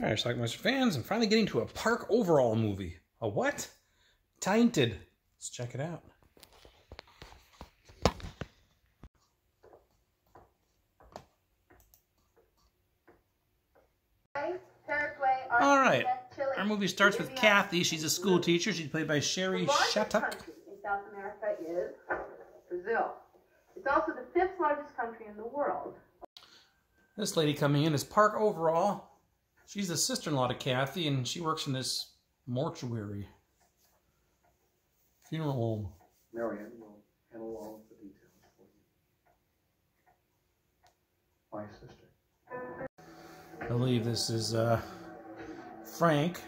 All right, Schlockmeister fans, I'm finally getting to a park overall movie. A what? Tainted. Let's check it out. All right, our movie starts with Kathy. She's a school teacher. She's played by Sherry Shattuck. In South America is Brazil. It's also the 5th largest country in the world. This lady coming in is Park Overall. She's the sister-in-law to Kathy, and she works in this mortuary. Funeral home. Marianne will handle all of the details for you. My sister. I believe this is Frank,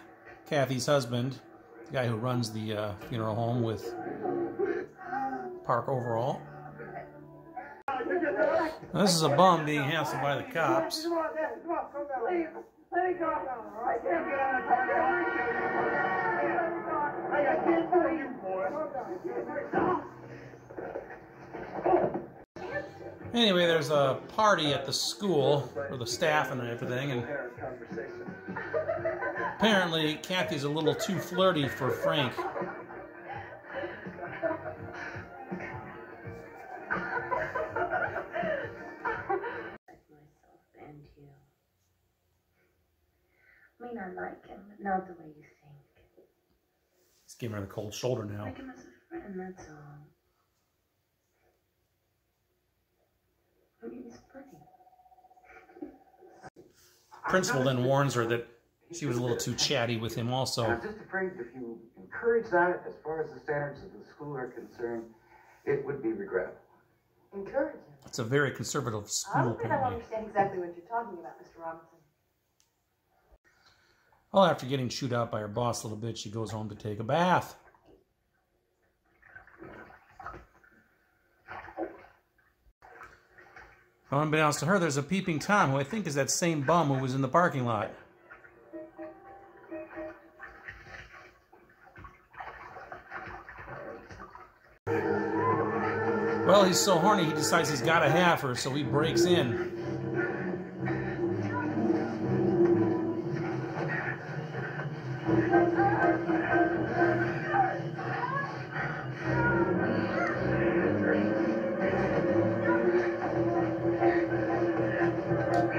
Kathy's husband, the guy who runs the funeral home with Park Overall. Now, this is a bum being hassled by the cops. Anyway, there's a party at the school for the staff and everything, and apparently Kathy's a little too flirty for Frank. I mean, I like him, but not the way you think. He's giving her the cold shoulder now. I like him as a friend, that's all. I mean, he's funny. Principal then warns her that she was a little too chatty with him also. I'm just afraid if you encourage that, as far as the standards of the school are concerned, it would be regrettable. Encourage him. It's a very conservative school. I don't think I understand exactly what you're talking about, Mr. Robinson. Well, after getting chewed out by her boss a little bit, she goes home to take a bath. Unbeknownst to her, there's a peeping Tom, who I think is that same bum who was in the parking lot. Well, he's so horny he decides he's got to have her, so he breaks in.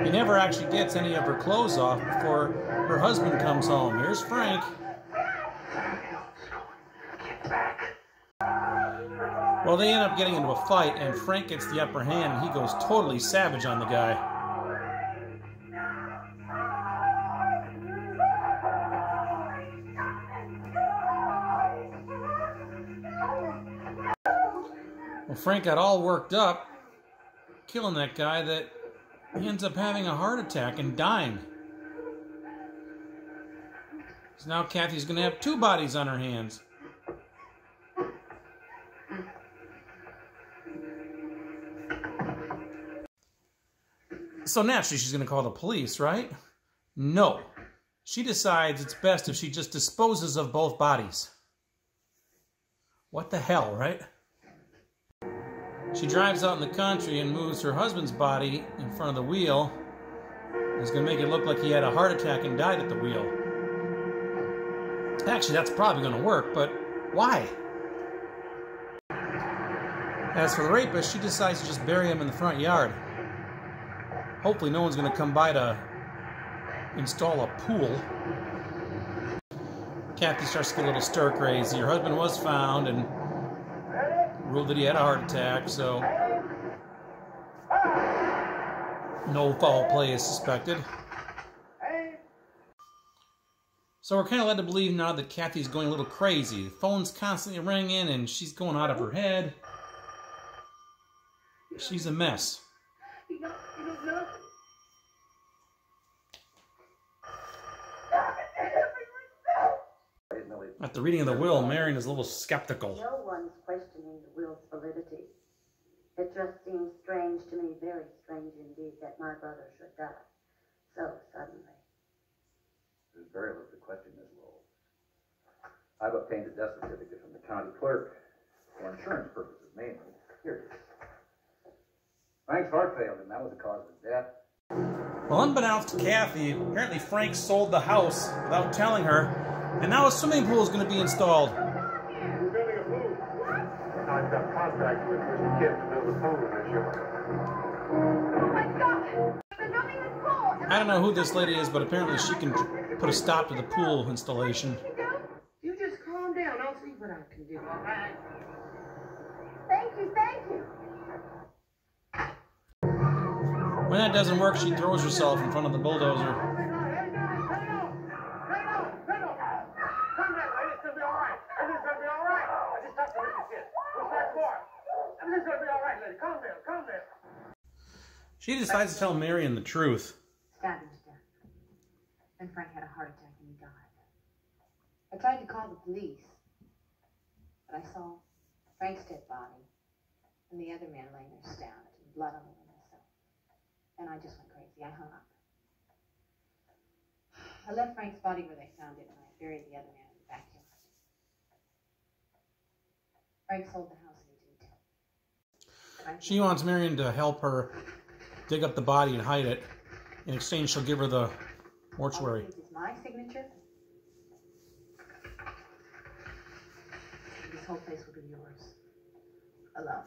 He never actually gets any of her clothes off before her husband comes home. Here's Frank. Well, they end up getting into a fight, and Frank gets the upper hand, and he goes totally savage on the guy. Well, Frank got all worked up, killing that guy, that he ends up having a heart attack and dying. So now Kathy's going to have 2 bodies on her hands. So naturally she's going to call the police, right? No. She decides it's best if she just disposes of both bodies. What the hell, right? She drives out in the country and moves her husband's body in front of the wheel. It's going to make it look like he had a heart attack and died at the wheel. Actually, that's probably going to work, but why? As for the rapist, she decides to just bury him in the front yard. Hopefully no one's going to come by to install a pool. Kathy starts to get a little stir crazy. Her husband was found and ruled that he had a heart attack, so no foul play is suspected. So we're kind of led to believe now that Kathy's going a little crazy. The phone's constantly ringing and she's going out of her head. She's a mess. At the reading of the will, Marion is a little skeptical. No one's questioning the will's validity. It just seems strange to me, very strange indeed, that my brother should die so suddenly. There's very little to question, Ms. Lowell. I've obtained a death certificate from the county clerk for insurance purposes, mainly. Here it is. Frank's heart failed, and that was the cause of his death. Well, unbeknownst to Kathy, apparently Frank sold the house without telling her, and now a swimming pool is going to be installed. We're building a pool. I've got contract with Mr. Kidd to build a pool this year. Oh my God! They're building this pool! I don't know who this lady is, but apparently she can put a stop to the pool installation. You just calm down. I'll see what I can do, all right? Thank you, thank you. When that doesn't work, she throws herself in front of the bulldozer. She decides to tell Marion the truth. Stabbed him to death. Then Frank had a heart attack and he died. I tried to call the police, but I saw Frank's dead body and the other man laying there stabbed and blood all over myself. And I just went crazy. I hung up. I left Frank's body where they found it and I buried the other man in the backyard. Frank sold the house and he didn't tell. She wants Marion to help her dig up the body and hide it. In exchange, she'll give her the mortuary. This is my signature. This whole place will be yours. Alone.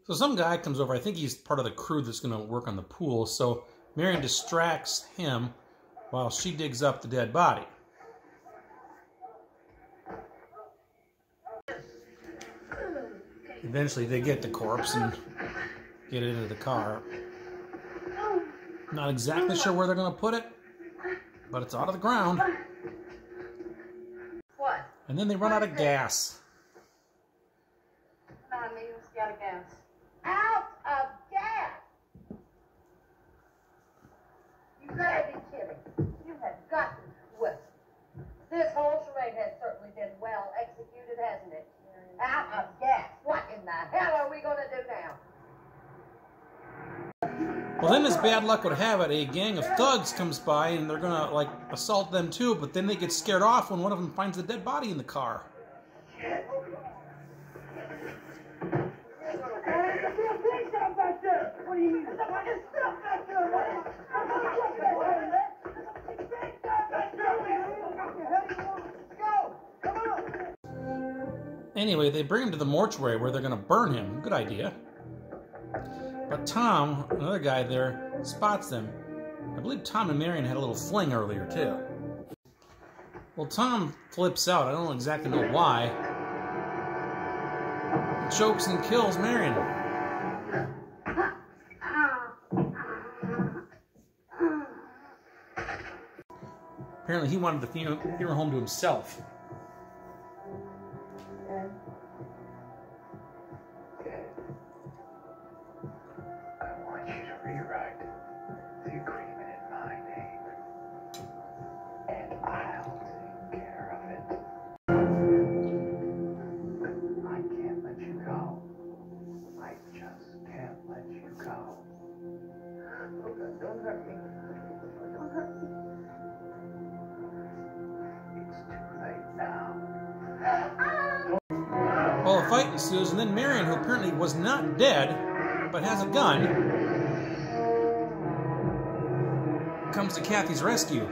So some guy comes over. I think he's part of the crew that's going to work on the pool. So Marion distracts him while she digs up the dead body. Eventually, they get the corpse and get it into the car. Not exactly sure where they're going to put it, but it's out of the ground. What? And then they run out of gas. Come on, maybe we'll get out of gas. Out of gas! You gotta be kidding. You have got to quit. This whole charade has certainly been well executed, hasn't it? Out of gas. What in the hell are we gonna do now? Well, then as bad luck would have it, a gang of thugs comes by and they're going to, like, assault them too, but then they get scared off when one of them finds the dead body in the car. Anyway, they bring him to the mortuary where they're going to burn him. Good idea. But Tom, another guy there, spots them. I believe Tom and Marion had a little fling earlier, too. Well, Tom flips out. I don't exactly know why. He chokes and kills Marion. Apparently, he wanted the funeral home to himself. Don't hurt me. Don't hurt me. It's too late now. Well, a fight ensues, and then Marion, who apparently was not dead, but has a gun, comes to Kathy's rescue.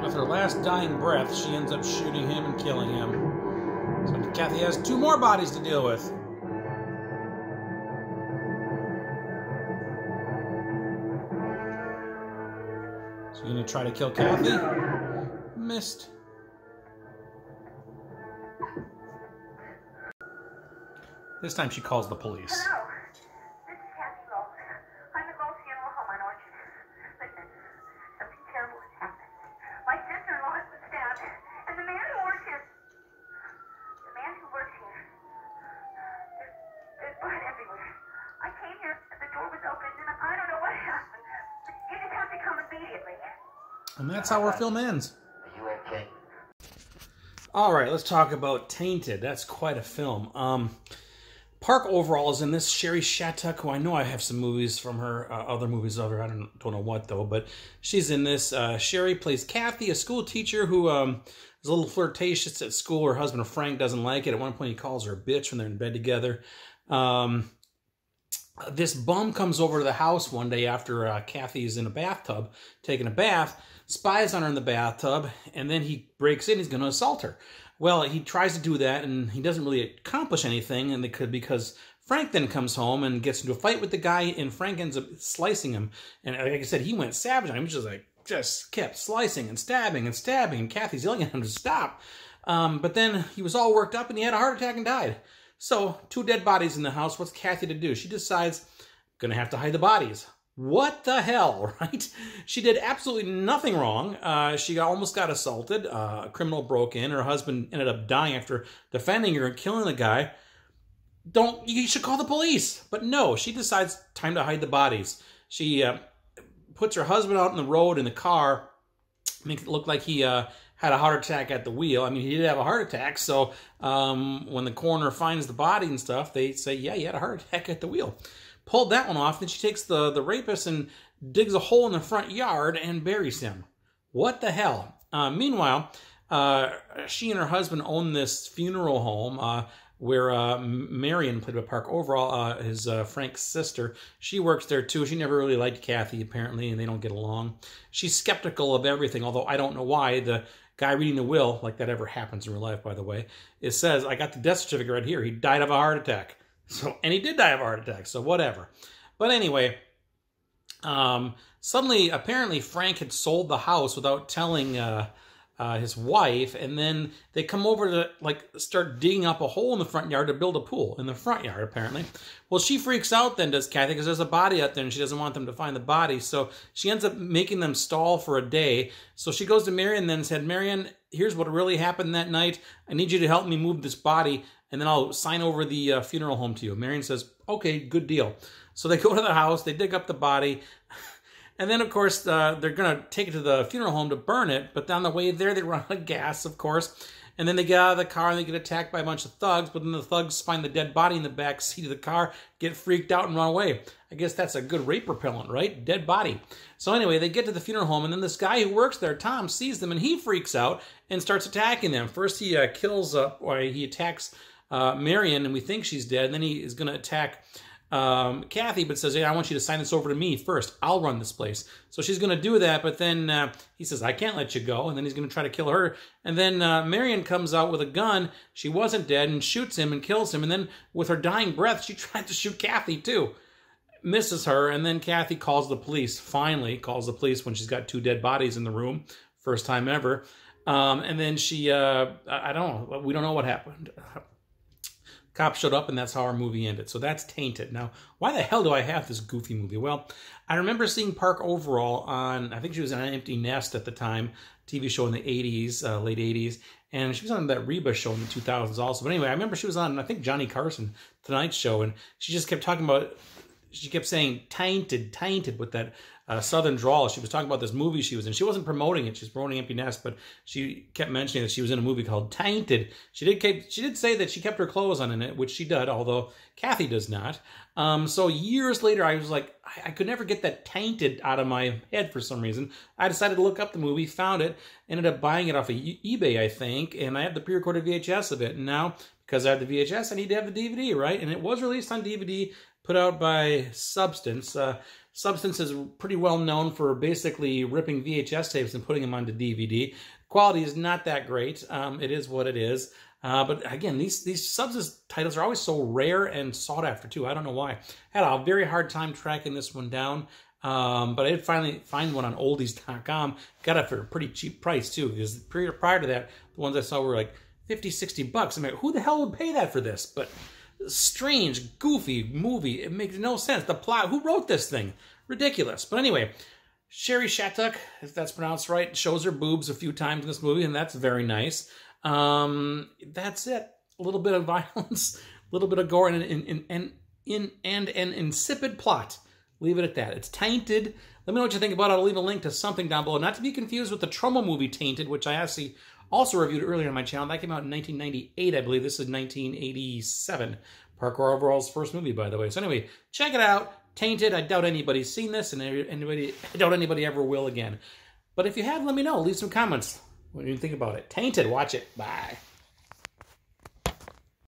With her last dying breath, she ends up shooting him and killing him. So Kathy has 2 more bodies to deal with. So you're gonna try to kill Kathy? Missed. This time she calls the police. Hello, this is Kathy Lowe. I'm at Lowe's Funeral Home on Orchard. Listen, something terrible has happened. My sister-in-law was stabbed, and the man who works here, there's blood everywhere. I came here, and the door was open, and I don't know what happened. You just have to come immediately. And that's how our film ends. Are you okay? All right, let's talk about Tainted. That's quite a film. Park Overall is in this. Sherry Shattuck, who I know I have some movies from her, other movies of her. I don't know what though, but she's in this. Sherry plays Kathy, a school teacher who is a little flirtatious at school. Her husband, Frank, doesn't like it. At one point, he calls her a bitch when they're in bed together. This bum comes over to the house one day after Kathy's in a bathtub, taking a bath, spies on her in the bathtub, and then he breaks in. He's going to assault her. Well, he tries to do that, and he doesn't really accomplish anything, and because Frank then comes home and gets into a fight with the guy, and Frank ends up slicing him. And like I said, he went savage on him. He just kept slicing and stabbing, and Kathy's yelling at him to stop. But then he was all worked up, and he had a heart attack and died. So, 2 dead bodies in the house. What's Kathy to do? She decides, going to have to hide the bodies. What the hell, right? She did absolutely nothing wrong. She almost got assaulted. A criminal broke in. Her husband ended up dying after defending her and killing the guy. You should call the police. But no, she decides time to hide the bodies. She puts her husband out on the road in the car, makes it look like he had a heart attack at the wheel. I mean, he did have a heart attack, so when the coroner finds the body and stuff, they say, yeah, he had a heart attack at the wheel. Pulled that one off, then she takes the rapist and digs a hole in the front yard and buries him. What the hell? Meanwhile, she and her husband own this funeral home where Marion, played by Park Overall, his Frank's sister, she works there too. She never really liked Kathy, apparently, and they don't get along. She's skeptical of everything, although I don't know why. The guy reading the will, like that ever happens in real life, by the way, it says, I got the death certificate right here. He died of a heart attack. And he did die of a heart attack, so whatever. But anyway, suddenly, apparently, Frank had sold the house without telling his wife, and then they come over to start digging up a hole in the front yard to build a pool in the front yard, apparently. Well, she freaks out then, does Kathy, because there's a body out there and she doesn't want them to find the body, so she ends up making them stall for a day. So she goes to Marion then and said, Marion, here's what really happened that night. I need you to help me move this body, and then I'll sign over the funeral home to you. Marion says, okay, good deal. So they go to the house, they dig up the body, and then, of course, they're going to take it to the funeral home to burn it, but on the way there, they run out of gas, of course, and then they get out of the car and they get attacked by a bunch of thugs, but then the thugs find the dead body in the back seat of the car, get freaked out and run away. I guess that's a good rape repellent, right? Dead body. So anyway, they get to the funeral home, and then this guy who works there, Tom, sees them, and he freaks out and starts attacking them. First, he he attacks Marion, and we think she's dead, and then he is going to attack Kathy, but says, hey, I want you to sign this over to me first. I'll run this place. So she's going to do that, but then he says, I can't let you go, and then he's going to try to kill her. And then Marion comes out with a gun. She wasn't dead, and shoots him and kills him, and then with her dying breath, she tried to shoot Kathy too. Misses her, and then Kathy calls the police, finally calls the police when she's got 2 dead bodies in the room, first time ever. And then she, I don't know, we don't know what happened. Cops showed up, and that's how our movie ended. So that's Tainted. Now, why the hell do I have this goofy movie? Well, I remember seeing Park Overall on, I think she was on An Empty Nest at the time, TV show in the 80s, late 80s, and she was on that Reba show in the 2000s also. But anyway, I remember she was on, I think, Johnny Carson, Tonight Show, and she just kept talking about, she kept saying tainted, tainted with that southern drawl. She was talking about this movie she was in. She wasn't promoting it. She was promoting Empty Nest, but she kept mentioning that she was in a movie called Tainted. She did say that she kept her clothes on in it, which she did, although Kathy does not. So years later, I was like, I could never get that tainted out of my head for some reason. I decided to look up the movie, found it, ended up buying it off of eBay, I think, and I have the pre-recorded VHS of it. And now, because I have the VHS, I need to have the DVD, right? And it was released on DVD, put out by Substance. Substance is pretty well known for basically ripping VHS tapes and putting them onto DVD. Quality is not that great. It is what it is. But again, these Substance titles are always so rare and sought after too. I don't know why. I had a very hard time tracking this one down. But I did finally find one on oldies.com. Got it for a pretty cheap price too, because prior to that, the ones I saw were like $50-$60. I'm like, who the hell would pay that for this? But strange, goofy movie. It makes no sense. The plot, who wrote this thing? Ridiculous. But anyway, Sherry Shattuck, if that's pronounced right, shows her boobs a few times in this movie, and that's very nice. That's it. A little bit of violence, a little bit of gore, and an insipid plot. Leave it at that. It's Tainted. Let me know what you think about it. I'll leave a link to something down below. Not to be confused with the Trumbo movie Tainted, which I actually also reviewed earlier on my channel. That came out in 1998, I believe. This is 1987. Parker Overall's first movie, by the way. So anyway, check it out. Tainted. I doubt anybody's seen this, and I doubt anybody ever will again. But if you have, let me know. Leave some comments. What do you think about it? Tainted. Watch it. Bye.